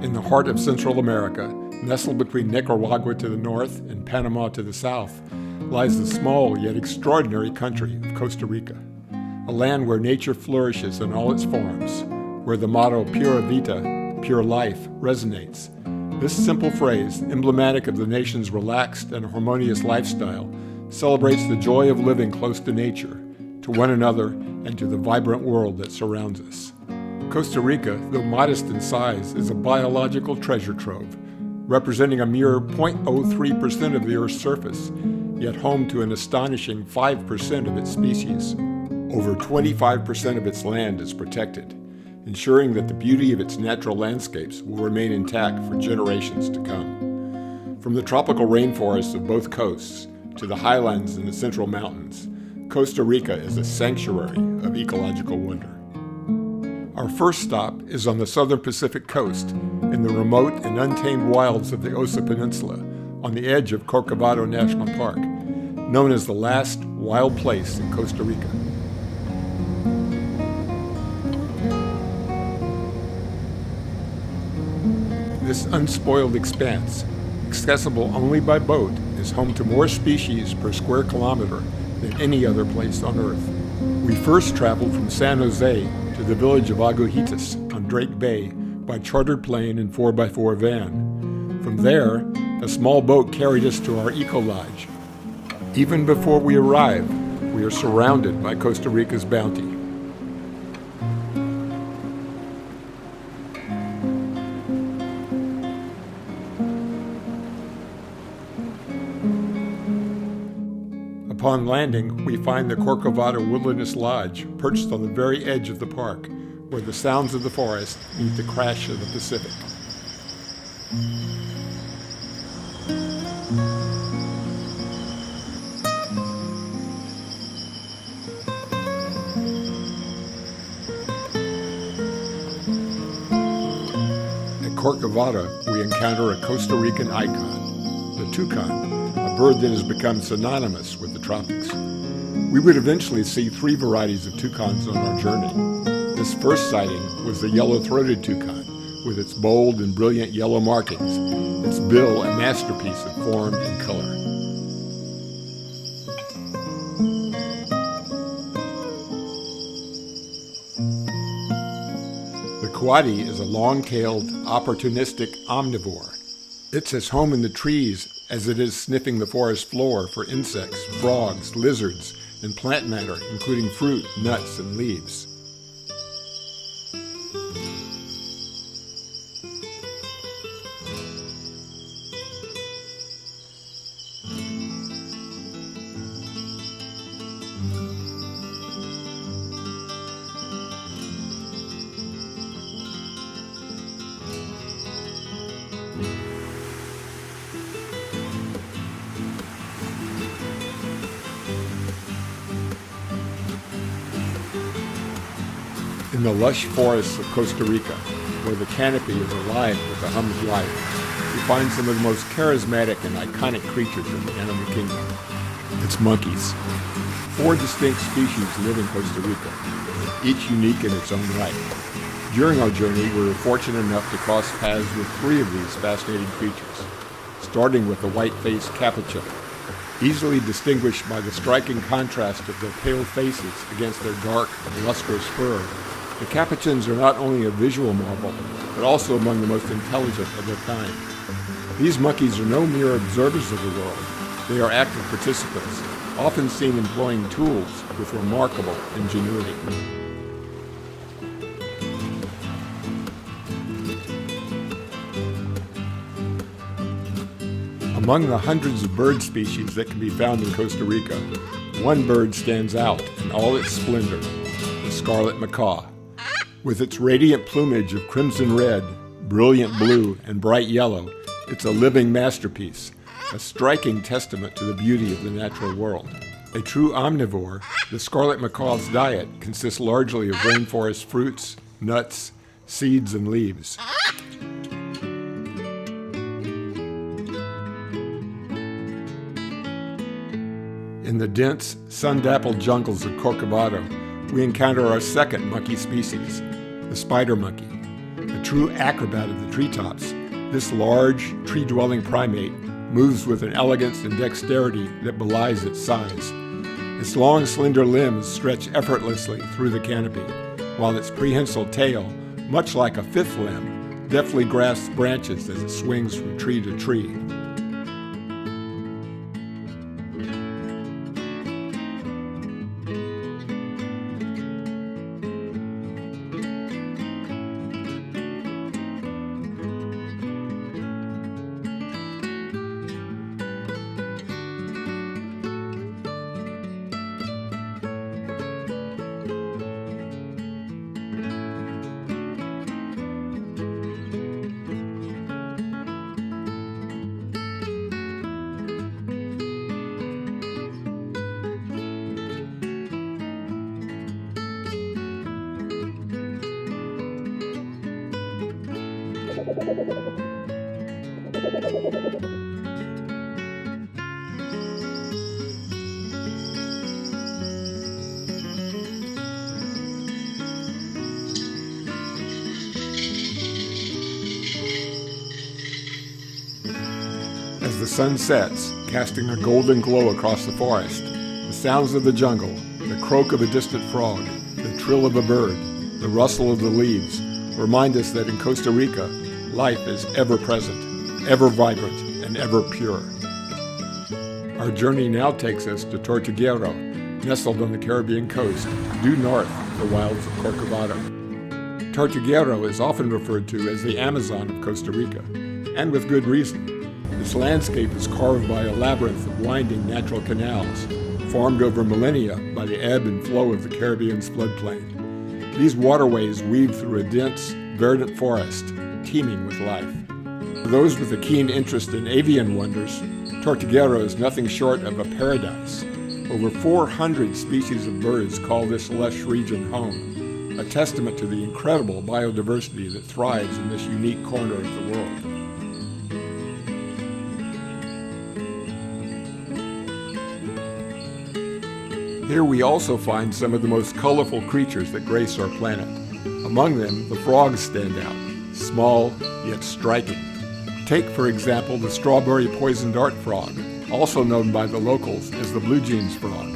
In the heart of Central America, nestled between Nicaragua to the north and Panama to the south, lies the small yet extraordinary country of Costa Rica, a land where nature flourishes in all its forms, where the motto Pura Vida, pure life, resonates. This simple phrase, emblematic of the nation's relaxed and harmonious lifestyle, celebrates the joy of living close to nature, to one another, and to the vibrant world that surrounds us. Costa Rica, though modest in size, is a biological treasure trove, representing a mere 0.03% of the Earth's surface, yet home to an astonishing 5% of its species. Over 25% of its land is protected, ensuring that the beauty of its natural landscapes will remain intact for generations to come. From the tropical rainforests of both coasts to the highlands and the central mountains, Costa Rica is a sanctuary of ecological wonder. Our first stop is on the southern Pacific coast, in the remote and untamed wilds of the Osa Peninsula, on the edge of Corcovado National Park, known as the last wild place in Costa Rica. This unspoiled expanse, accessible only by boat, is home to more species per square kilometer than any other place on Earth. We first traveled from San Jose to the village of Agujitas on Drake Bay by chartered plane and 4x4 van. From there, a small boat carried us to our eco-lodge. Even before we arrive, we are surrounded by Costa Rica's bounty. Upon landing, we find the Corcovado Wilderness Lodge perched on the very edge of the park, where the sounds of the forest meet the crash of the Pacific. At Corcovado, we encounter a Costa Rican icon, the toucan, a bird that has become synonymous with the tropics. We would eventually see 3 varieties of toucans on our journey. This first sighting was the yellow-throated toucan, with its bold and brilliant yellow markings, its bill a masterpiece of form and color. The coati is a long-tailed, opportunistic omnivore. It's as home in the trees as it is sniffing the forest floor for insects, frogs, lizards, and plant matter, including fruit, nuts, and leaves. In the lush forests of Costa Rica, where the canopy is alive with the hum of life, we find some of the most charismatic and iconic creatures in the animal kingdom. It's monkeys. 4 distinct species live in Costa Rica, each unique in its own right. During our journey, we were fortunate enough to cross paths with 3 of these fascinating creatures, starting with the white-faced capuchin, easily distinguished by the striking contrast of their pale faces against their dark, lustrous fur. The capuchins are not only a visual marvel, but also among the most intelligent of their kind. These monkeys are no mere observers of the world. They are active participants, often seen employing tools with remarkable ingenuity. Among the hundreds of bird species that can be found in Costa Rica, one bird stands out in all its splendor, the scarlet macaw. With its radiant plumage of crimson red, brilliant blue, and bright yellow, it's a living masterpiece, a striking testament to the beauty of the natural world. A true omnivore, the scarlet macaw's diet consists largely of rainforest fruits, nuts, seeds, and leaves. In the dense, sun-dappled jungles of Corcovado, we encounter our second monkey species, the spider monkey, a true acrobat of the treetops, this large, tree-dwelling primate moves with an elegance and dexterity that belies its size. Its long, slender limbs stretch effortlessly through the canopy, while its prehensile tail, much like a fifth limb, deftly grasps branches as it swings from tree to tree. As the sun sets, casting a golden glow across the forest, the sounds of the jungle, the croak of a distant frog, the trill of a bird, the rustle of the leaves, remind us that in Costa Rica, life is ever present, ever vibrant, and ever pure. Our journey now takes us to Tortuguero, nestled on the Caribbean coast, due north of the wilds of Corcovado. Tortuguero is often referred to as the Amazon of Costa Rica, and with good reason. This landscape is carved by a labyrinth of winding natural canals, formed over millennia by the ebb and flow of the Caribbean's floodplain. These waterways weave through a dense, verdant forest, teeming with life. For those with a keen interest in avian wonders, Tortuguero is nothing short of a paradise. Over 400 species of birds call this lush region home, a testament to the incredible biodiversity that thrives in this unique corner of the world. Here we also find some of the most colorful creatures that grace our planet. Among them, the frogs stand out, small yet striking. Take, for example, the strawberry poison dart frog, also known by the locals as the blue jeans frog.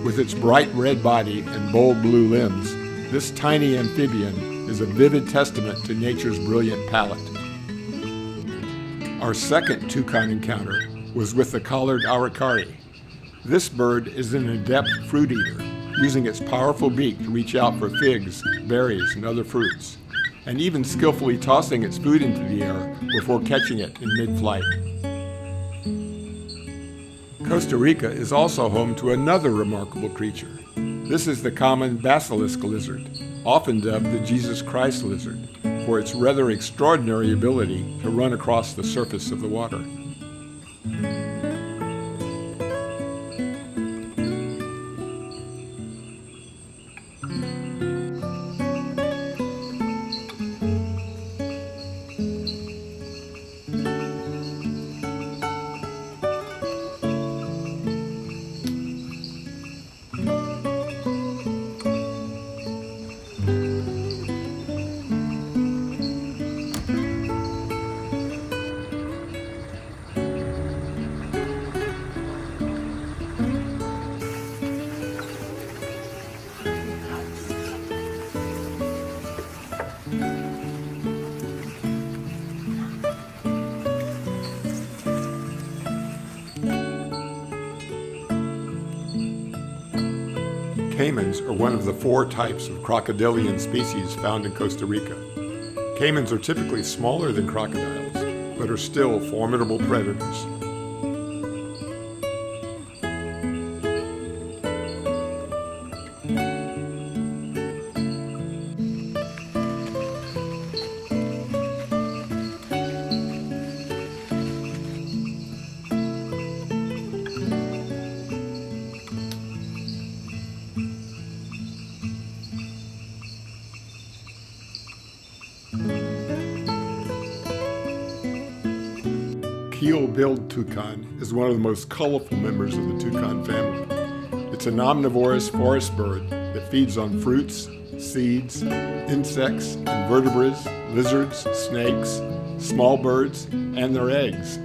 With its bright red body and bold blue limbs, this tiny amphibian is a vivid testament to nature's brilliant palette. Our second toucan encounter was with the collared aracari. This bird is an adept fruit eater, using its powerful beak to reach out for figs, berries, and other fruits, and even skillfully tossing its food into the air before catching it in mid-flight. Costa Rica is also home to another remarkable creature. This is the common basilisk lizard, often dubbed the Jesus Christ lizard, for its rather extraordinary ability to run across the surface of the water. Caimans are one of the 4 types of crocodilian species found in Costa Rica. Caimans are typically smaller than crocodiles, but are still formidable predators. Keel-billed toucan is one of the most colorful members of the toucan family. It's an omnivorous forest bird that feeds on fruits, seeds, insects, invertebrates, lizards, snakes, small birds, and their eggs.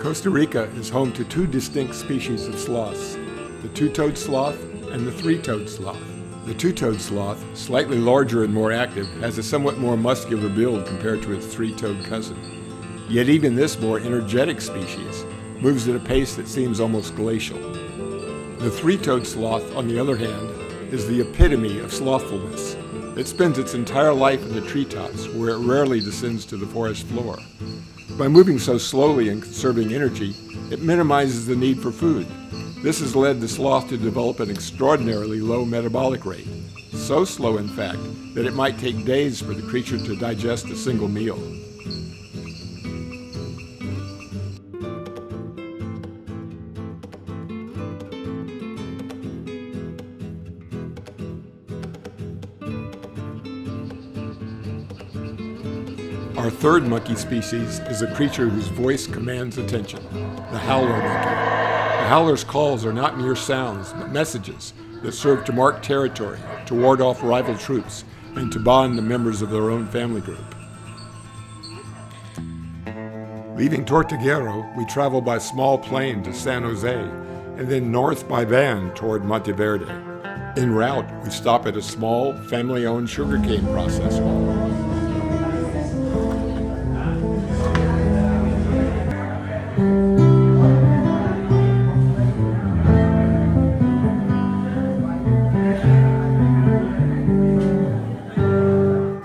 Costa Rica is home to two distinct species of sloths, the two-toed sloth and the three-toed sloth. The two-toed sloth, slightly larger and more active, has a somewhat more muscular build compared to its three-toed cousin. Yet even this more energetic species moves at a pace that seems almost glacial. The three-toed sloth, on the other hand, is the epitome of slothfulness. It spends its entire life in the treetops, where it rarely descends to the forest floor. By moving so slowly and conserving energy, it minimizes the need for food. This has led the sloth to develop an extraordinarily low metabolic rate. So slow, in fact, that it might take days for the creature to digest a single meal. Our third monkey species is a creature whose voice commands attention, the howler monkey. The howler's calls are not mere sounds, but messages that serve to mark territory, to ward off rival troops, and to bond the members of their own family group. Leaving Tortuguero, we travel by small plane to San Jose, and then north by van toward Monteverde. En route, we stop at a small, family-owned sugarcane processor.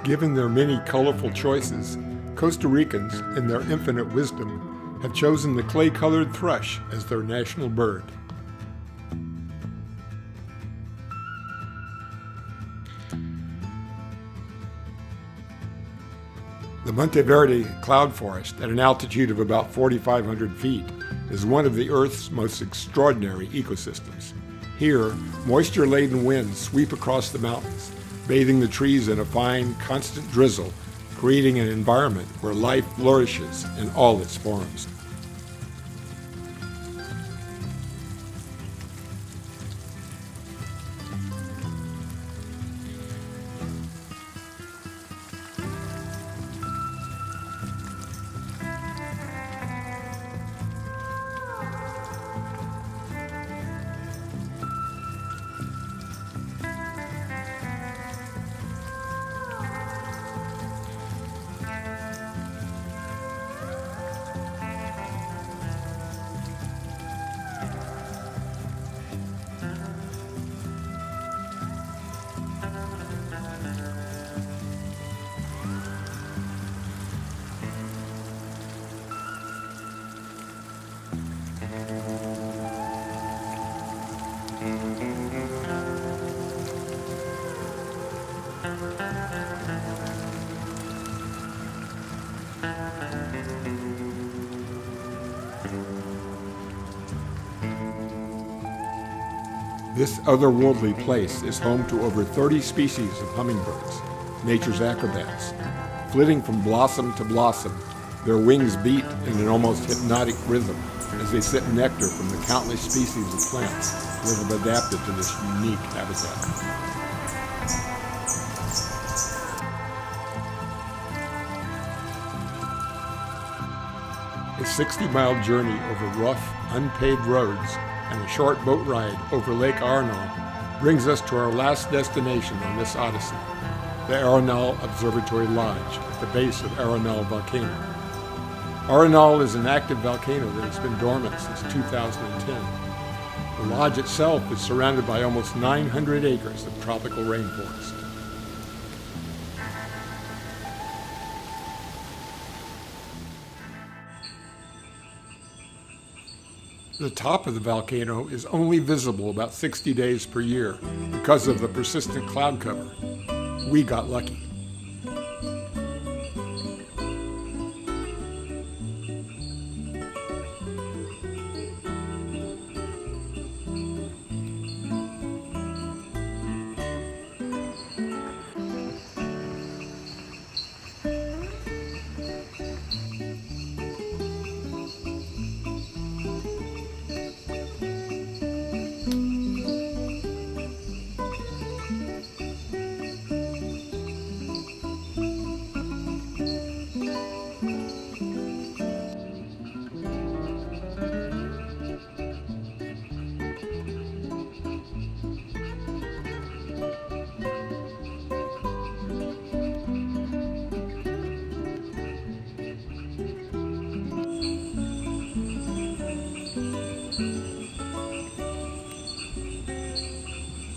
Given their many colorful choices, Costa Ricans, in their infinite wisdom, have chosen the clay-colored thrush as their national bird. The Monteverde Cloud Forest, at an altitude of about 4,500 feet, is one of the Earth's most extraordinary ecosystems. Here, moisture-laden winds sweep across the mountains, bathing the trees in a fine, constant drizzle, creating an environment where life flourishes in all its forms. This otherworldly place is home to over 30 species of hummingbirds, nature's acrobats. Flitting from blossom to blossom, their wings beat in an almost hypnotic rhythm as they sip nectar from the countless species of plants that have adapted to this unique habitat. A 60-mile journey over rough, unpaved roads and a short boat ride over Lake Arenal brings us to our last destination on this odyssey, the Arenal Observatory Lodge at the base of Arenal Volcano. Arenal is an active volcano that has been dormant since 2010. The lodge itself is surrounded by almost 900 acres of tropical rainforest. The top of the volcano is only visible about 60 days per year because of the persistent cloud cover. We got lucky.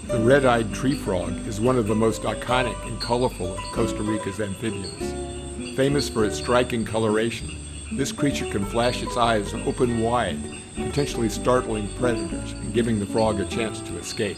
The red-eyed tree frog is one of the most iconic and colorful of Costa Rica's amphibians. Famous for its striking coloration, this creature can flash its eyes open wide, potentially startling predators and giving the frog a chance to escape.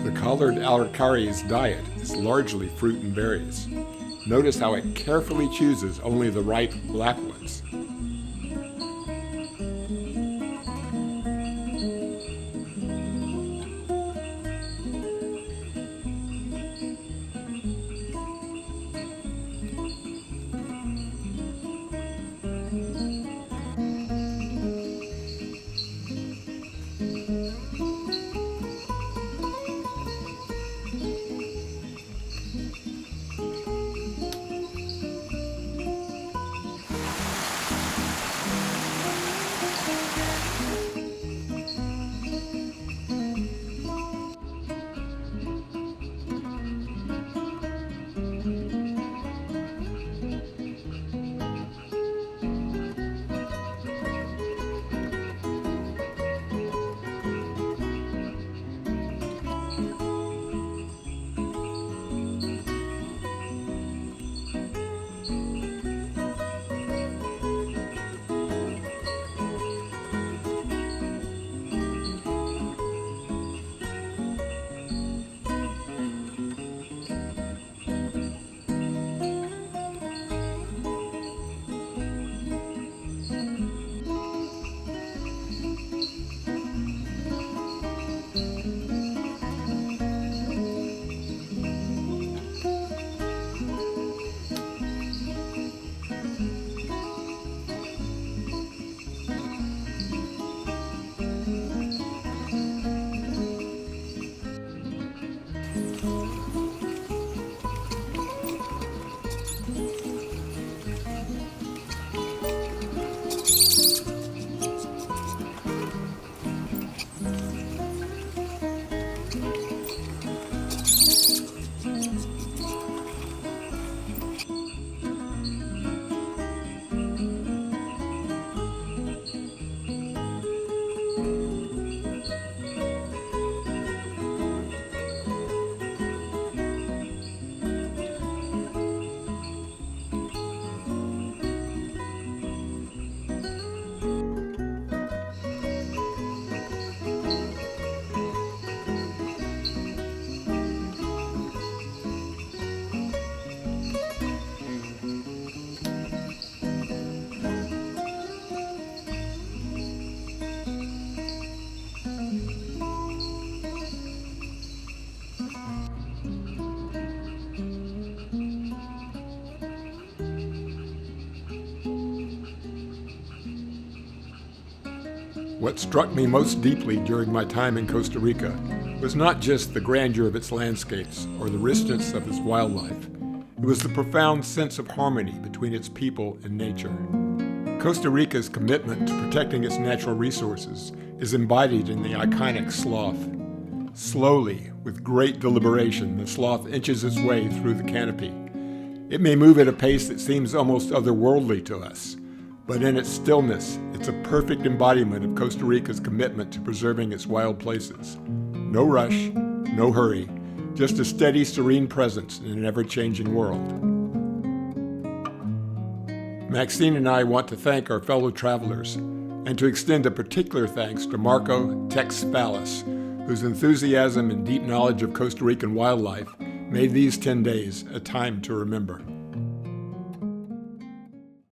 The collared araucaria's diet is largely fruit and berries. Notice how it carefully chooses only the ripe black ones. What struck me most deeply during my time in Costa Rica was not just the grandeur of its landscapes or the richness of its wildlife. It was the profound sense of harmony between its people and nature. Costa Rica's commitment to protecting its natural resources is embodied in the iconic sloth. Slowly, with great deliberation, the sloth inches its way through the canopy. It may move at a pace that seems almost otherworldly to us, but in its stillness, it's a perfect embodiment of Costa Rica's commitment to preserving its wild places. No rush, no hurry, just a steady, serene presence in an ever-changing world. Maxine and I want to thank our fellow travelers and to extend a particular thanks to Marco Texpalis, whose enthusiasm and deep knowledge of Costa Rican wildlife made these 10 days a time to remember.